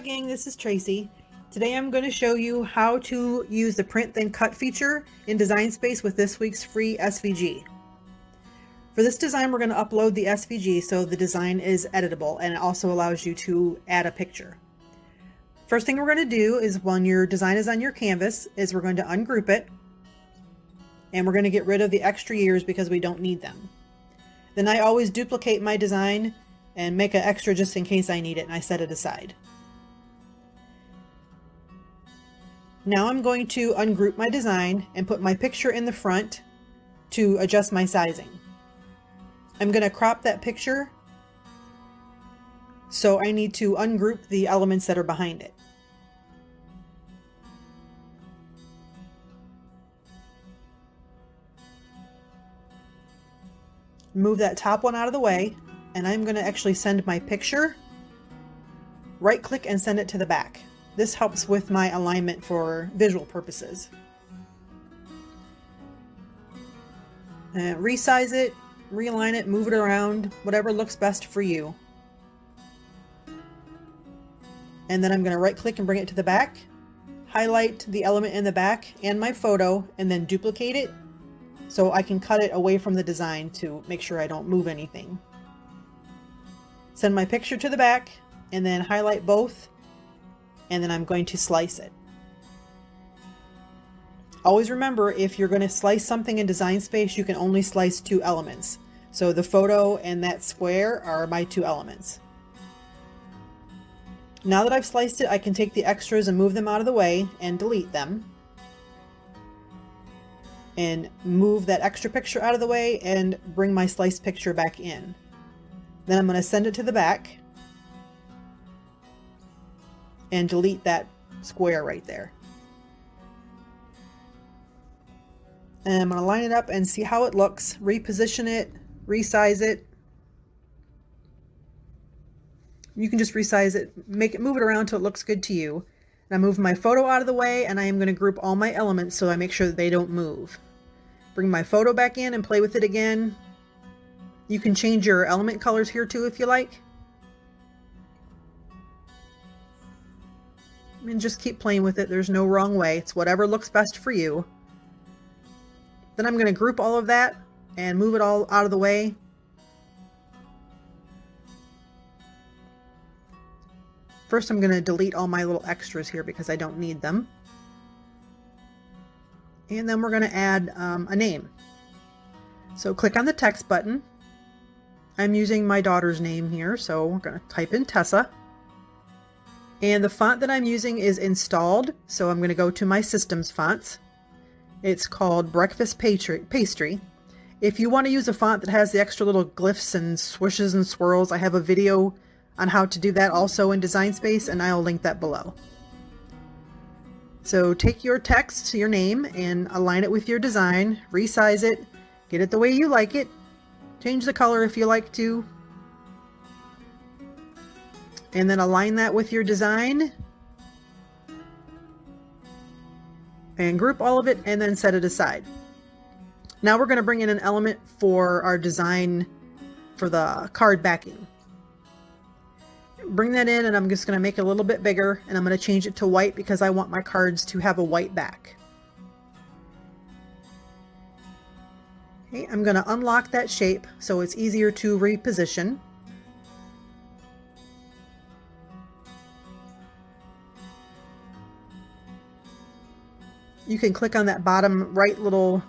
gang, this is Tracy. Today I'm going to show you how to use the Print Then Cut feature in Design Space with this week's free SVG. For this design we're going to upload the SVG so the design is editable, and it also allows you to add a picture. First thing we're going to do is when your design is on your canvas is we're going to ungroup it, and we're going to get rid of the extra years because we don't need them. Then I always duplicate my design and make an extra just in case I need it, and I set it aside. Now I'm going to ungroup my design and put my picture in the front to adjust my sizing. I'm going to crop that picture, so I need to ungroup the elements that are behind it. Move that top one out of the way, and I'm going to actually send my picture, right click and send it to the back. This helps with my alignment for visual purposes. And resize it, realign it, move it around, whatever looks best for you. And then I'm going to right click and bring it to the back, highlight the element in the back and my photo, and then duplicate it so I can cut it away from the design to make sure I don't move anything. Send my picture to the back and then highlight both, and then I'm going to slice it. Always remember, if you're going to slice something in Design Space, you can only slice two elements. So the photo and that square are my two elements. Now that I've sliced it, I can take the extras and move them out of the way and delete them. And move that extra picture out of the way and bring my sliced picture back in. Then I'm going to send it to the back and delete that square right there. And I'm going to line it up and see how it looks, reposition it, resize it. You can just resize it, move it around until it looks good to you. And I move my photo out of the way, and I am going to group all my elements so I make sure that they don't move. Bring my photo back in and play with it again. You can change your element colors here too if you like. And just keep playing with it. There's no wrong way. It's whatever looks best for you. Then I'm going to group all of that and move it all out of the way. First, I'm going to delete all my little extras here because I don't need them. And then we're going to add a name. So click on the text button. I'm using my daughter's name here, so we're going to type in Tessa. And the font that I'm using is installed, so I'm going to go to my Systems fonts. It's called Breakfast Pastry. If you want to use a font that has the extra little glyphs and swooshes and swirls, I have a video on how to do that also in Design Space, and I'll link that below. So take your text, your name, and align it with your design, resize it, get it the way you like it, change the color if you like to, and then align that with your design, and group all of it, and then set it aside. Now we're going to bring in an element for our design for the card backing. Bring that in, and I'm just going to make it a little bit bigger, and I'm going to change it to white because I want my cards to have a white back. Okay, I'm going to unlock that shape so it's easier to reposition. You can click on that bottom right little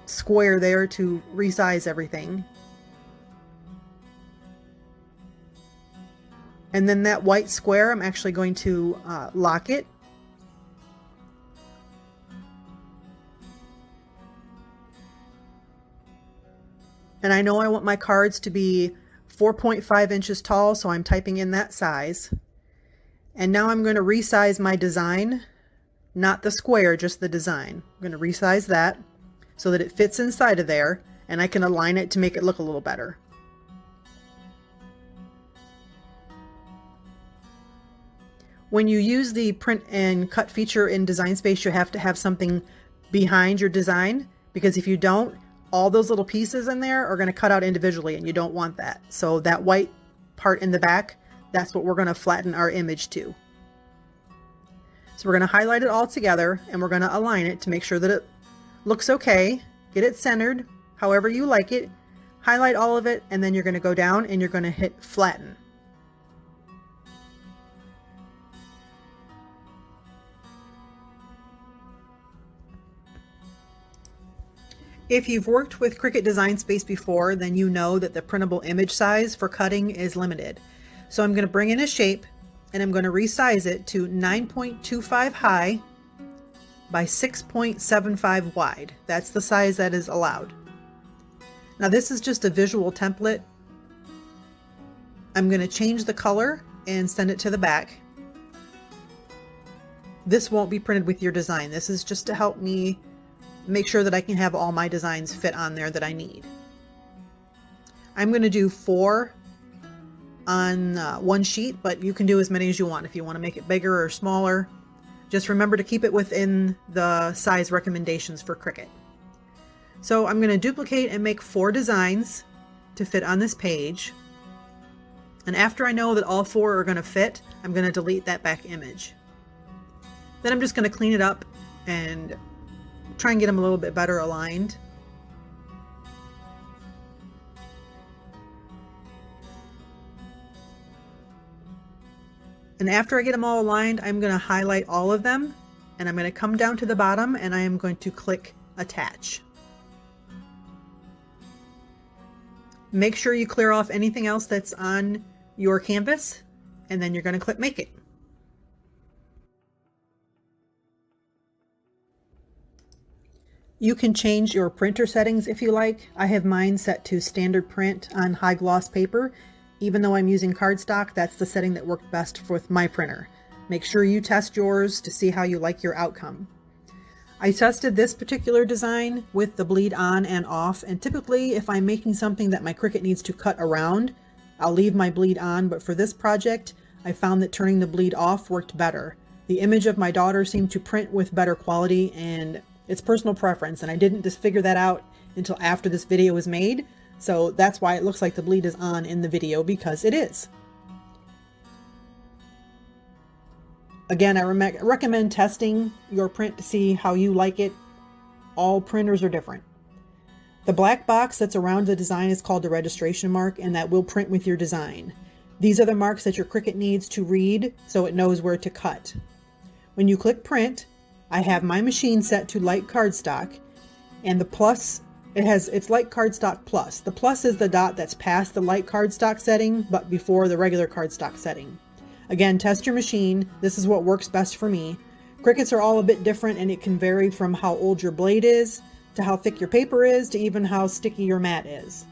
square there to resize everything. And then that white square, I'm actually going to lock it. And I know I want my cards to be 4.5 inches tall, so I'm typing in that size. And now I'm going to resize my design, not the square, just the design. I'm going to resize that so that it fits inside of there, and I can align it to make it look a little better. When you use the print and cut feature in Design Space, you have to have something behind your design, because if you don't, all those little pieces in there are going to cut out individually, and you don't want that. So that white part in the back, that's what we're going to flatten our image to. So we're going to highlight it all together and we're going to align it to make sure that it looks okay. Get it centered however you like it. Highlight all of it, and then you're going to go down and you're going to hit flatten. If you've worked with Cricut Design Space before, then you know that the printable image size for cutting is limited. So I'm going to bring in a shape and I'm going to resize it to 9.25 high by 6.75 wide. That's the size that is allowed. Now this is just a visual template. I'm going to change the color and send it to the back. This won't be printed with your design. This is just to help me make sure that I can have all my designs fit on there that I need. I'm going to do 4 on one sheet, but you can do as many as you want if you want to make it bigger or smaller. Just remember to keep it within the size recommendations for Cricut. So I'm going to duplicate and make 4 designs to fit on this page. And after I know that all 4 are going to fit, I'm going to delete that back image. Then I'm just going to clean it up and try and get them a little bit better aligned. And after I get them all aligned, I'm going to highlight all of them and I'm going to come down to the bottom and I am going to click attach. Make sure you clear off anything else that's on your canvas and then you're going to click make it. You can change your printer settings if you like. I have mine set to standard print on high gloss paper. Even though I'm using cardstock, that's the setting that worked best with my printer. Make sure you test yours to see how you like your outcome. I tested this particular design with the bleed on and off, and typically if I'm making something that my Cricut needs to cut around, I'll leave my bleed on, but for this project, I found that turning the bleed off worked better. The image of my daughter seemed to print with better quality, and it's personal preference, and I didn't just figure that out until after this video was made, so that's why it looks like the bleed is on in the video, because it is. Again, I recommend testing your print to see how you like it. All printers are different. The black box that's around the design is called the registration mark, and that will print with your design. These are the marks that your Cricut needs to read so it knows where to cut. When you click print, I have my machine set to light cardstock, and the plus, it's light cardstock plus. The plus is the dot that's past the light cardstock setting, but before the regular cardstock setting. Again, test your machine. This is what works best for me. Cricuts are all a bit different, and it can vary from how old your blade is, to how thick your paper is, to even how sticky your mat is.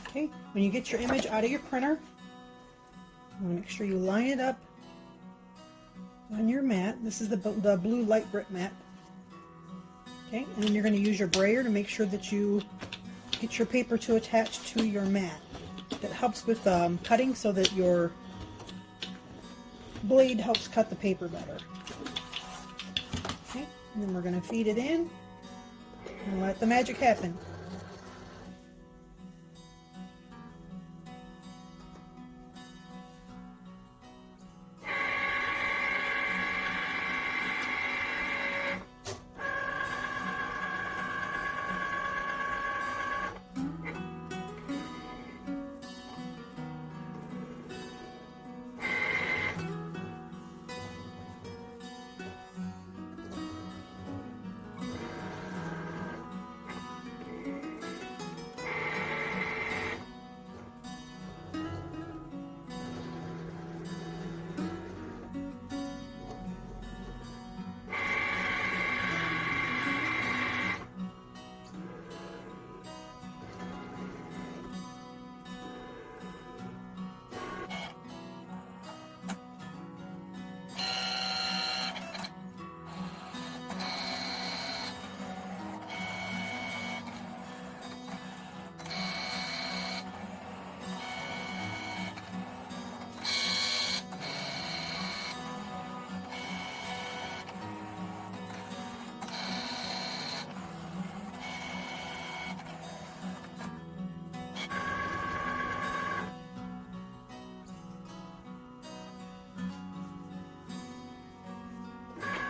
Okay, when you get your image out of your printer, make sure you line it up on your mat. This is the blue light grip mat. Okay, and then you're going to use your brayer to make sure that you get your paper to attach to your mat. That helps with cutting so that your blade helps cut the paper better. Okay, and then we're going to feed it in and let the magic happen.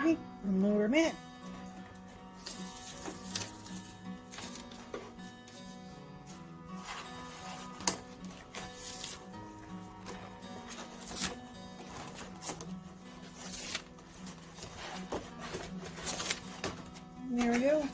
Okay, one more minute. There we go.